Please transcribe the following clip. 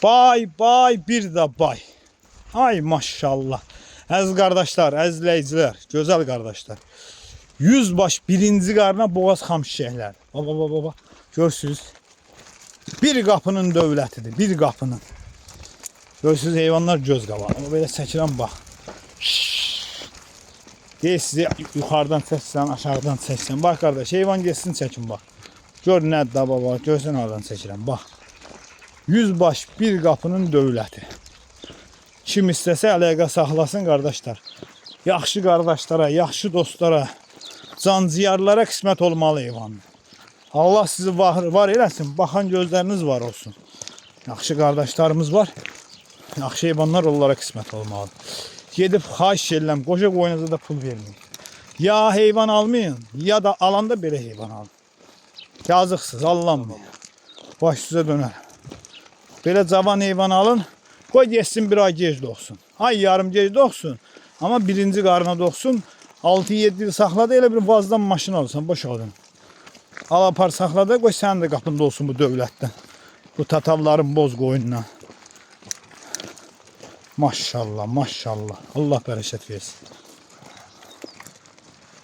Bay bay bir də bay. Ay maşallah. Əziz qardaşlar, əzizləyicilər, gözəl qardaşlar. 100 baş birinci qarına boğaz xam çiçəklər. Baba. Görürsünüz. Bir qapının dövlətidir, bir qapının. Görürsünüz heyvanlar göz qabağı. Ama belə çəkirəm bax. Deyir size yuxarıdan çəksən, aşağıdan çəksən. Bax qardaş, heyvan geçsin çəkin bax. Gör nədir da baba, görsən oradan çəkirəm bax. 100 baş bir qapının dövləti. Kim istəsə əlaqə saxlasın qardaşlar. Yaxşı qardaşlara, yaxşı dostlara, canciyarlara qismət olmalı heyvandır. Allah sizi var eləsin, baxan gözləriniz var olsun. Yaxşı qardaşlarımız var. Yaxşı heyvanlar onlara qismət olmalı. Gedib xahiş edirəm, qoca qoyunuza da pul verməyin. Ya heyvan almayın, ya da alanda belə heyvan alın. Yazıqsız, allanmayın. Baş sizə dönər. Belə cavan heyvan alın, qoy geçsin bir ay gec doğsun. Ay yarım gec doğsun, amma birinci qarına doğsun. 6-7 il saxladı, elə bir vazdan maşın alırsan, boş aldın. Al apar saxladı, qoy sənin də qapında olsun bu dövlətdən. Bu tatavların boz qoyundan. Maşallah, maşallah. Allah bərəkət versin.